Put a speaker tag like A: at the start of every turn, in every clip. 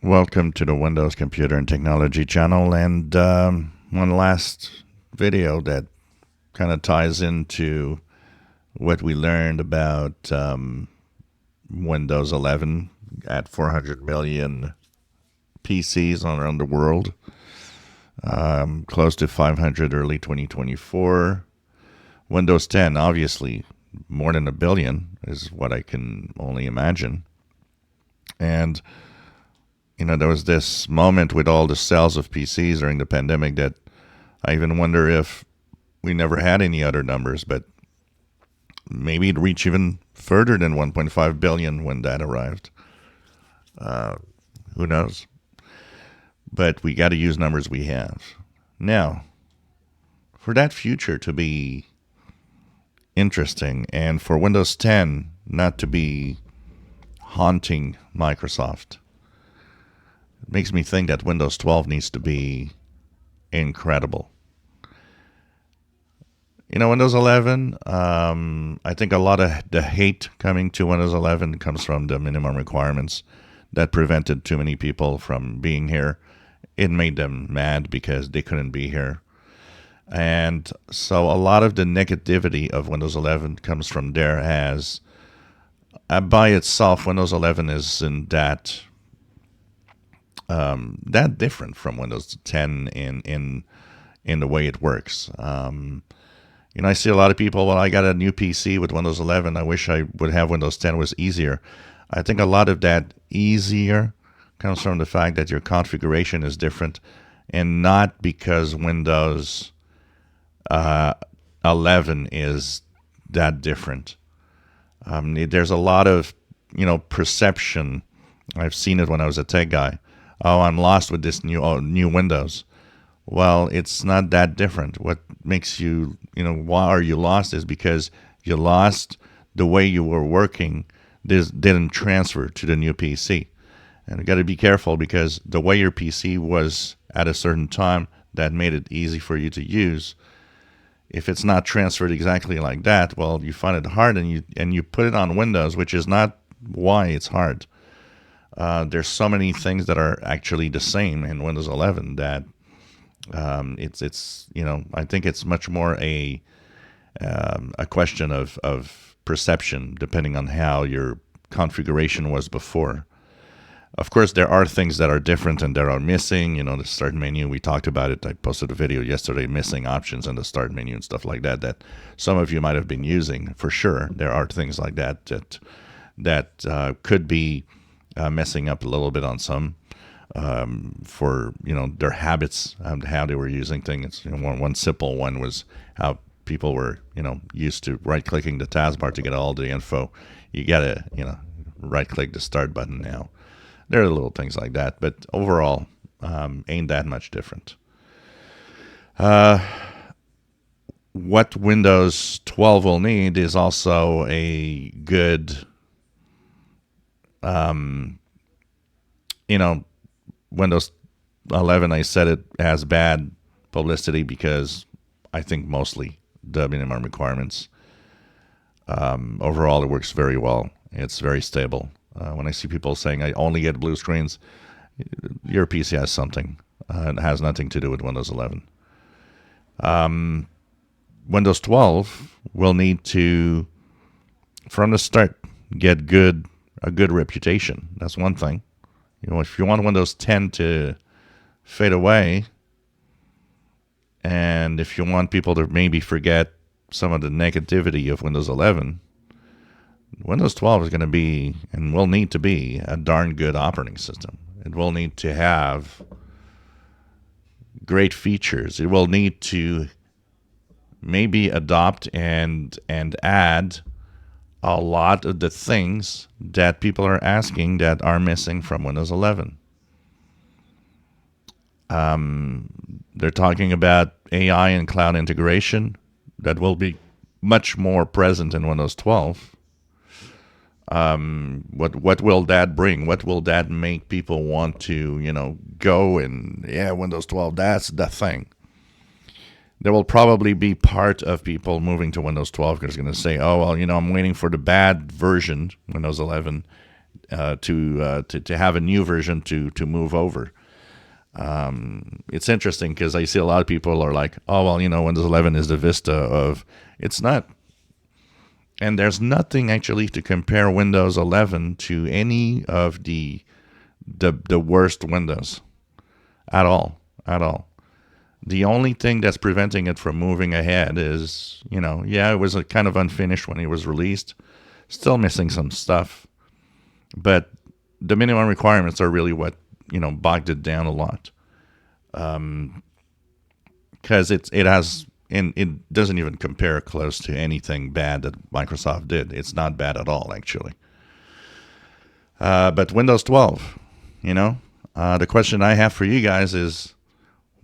A: Welcome to the Windows Computer and Technology channel, and one last video that kind of ties into what we learned about Windows 11 at 400 million PCs around the world, close to 500 early 2024. Windows 10, obviously, more than a billion is what I can only imagine. And there was this moment with all the sales of PCs during the pandemic that I even wonder if we never had any other numbers, but maybe it reached even further than 1.5 billion when that arrived. Who knows? But we got to use numbers we have. Now, for that future to be interesting and for Windows 10 not to be haunting Microsoft, it makes me think that Windows 12 needs to be incredible. Windows 11, I think a lot of the hate coming to Windows 11 comes from the minimum requirements that prevented too many people from being here. It made them mad because they couldn't be here. And so a lot of the negativity of Windows 11 comes from there, as by itself, Windows 11 isn't that different from Windows 10 in the way it works. I see a lot of people, well, I got a new PC with Windows 11. I wish I would have Windows 10 was easier. I think a lot of that easier comes from the fact that your configuration is different, and not because Windows 11 is that different. There's a lot of, perception. I've seen it when I was a tech guy. Oh, I'm lost with this new Windows. Well, it's not that different. What makes you, why are you lost is because you lost the way you were working. This didn't transfer to the new PC. And you got to be careful, because the way your PC was at a certain time, that made it easy for you to use. If it's not transferred exactly like that, well, you find it hard, and you put it on Windows, which is not why it's hard. There's so many things that are actually the same in Windows 11 that it's I think it's much more a question of perception, depending on how your configuration was before. Of course, there are things that are different and that are missing. The start menu, we talked about it. I posted a video yesterday, missing options in the start menu and stuff like that some of you might have been using. For sure, there are things like that could be messing up a little bit on some for their habits and how they were using things. One simple one was how people were used to right-clicking the taskbar to get all the info. You gotta right-click the start button now. There are little things like that, but overall, ain't that much different. What Windows 12 will need is also a good, Windows 11, I said it has bad publicity because I think mostly the minimum requirements. Overall, it works very well. It's very stable. When I see people saying I only get blue screens, your PC has something. It has nothing to do with Windows 11. Windows 12 will need to, from the start, get a good reputation. That's one thing. If you want Windows 10 to fade away, and if you want people to maybe forget some of the negativity of Windows 11, Windows 12 is going to be, and will need to be, a darn good operating system. It will need to have great features. It will need to maybe adopt and add a lot of the things that people are asking that are missing from Windows 11. They're talking about AI and cloud integration that will be much more present in Windows 12. What will that bring? What will that make people want to, go and, Windows 12, that's the thing. There will probably be part of people moving to Windows 12 because it's going to say, oh, well, I'm waiting for the bad version, Windows 11, to have a new version to move over. It's interesting because I see a lot of people are like, oh, well, Windows 11 is the Vista of. It's not. And there's nothing actually to compare Windows 11 to any of the worst Windows at all. The only thing that's preventing it from moving ahead is, it was a kind of unfinished when it was released. Still missing some stuff. But the minimum requirements are really what, bogged it down a lot. Because it has, and it doesn't even compare close to anything bad that Microsoft did. It's not bad at all, actually. But Windows 12, the question I have for you guys is,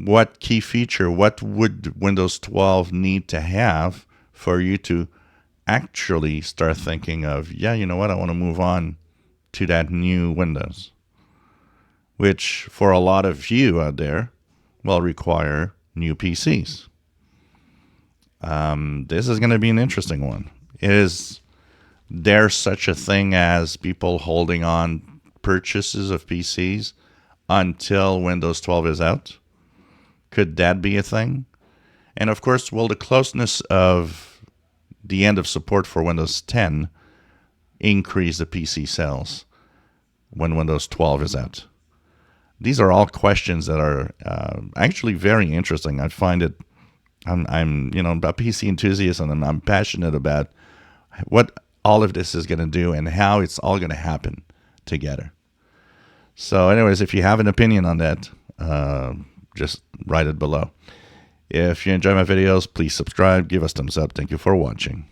A: what key feature, what would Windows 12 need to have for you to actually start thinking of, I want to move on to that new Windows, which for a lot of you out there will require new PCs. This is going to be an interesting one. Is there such a thing as people holding on purchases of PCs until Windows 12 is out? Could that be a thing? And of course, will the closeness of the end of support for Windows 10 increase the PC sales when Windows 12 is out? These are all questions that are actually very interesting. I find it, I'm a PC enthusiast, and I'm passionate about what all of this is going to do and how it's all going to happen together. So anyways, if you have an opinion on that, just write it below. If you enjoy my videos, please subscribe, give us thumbs up. Thank you for watching.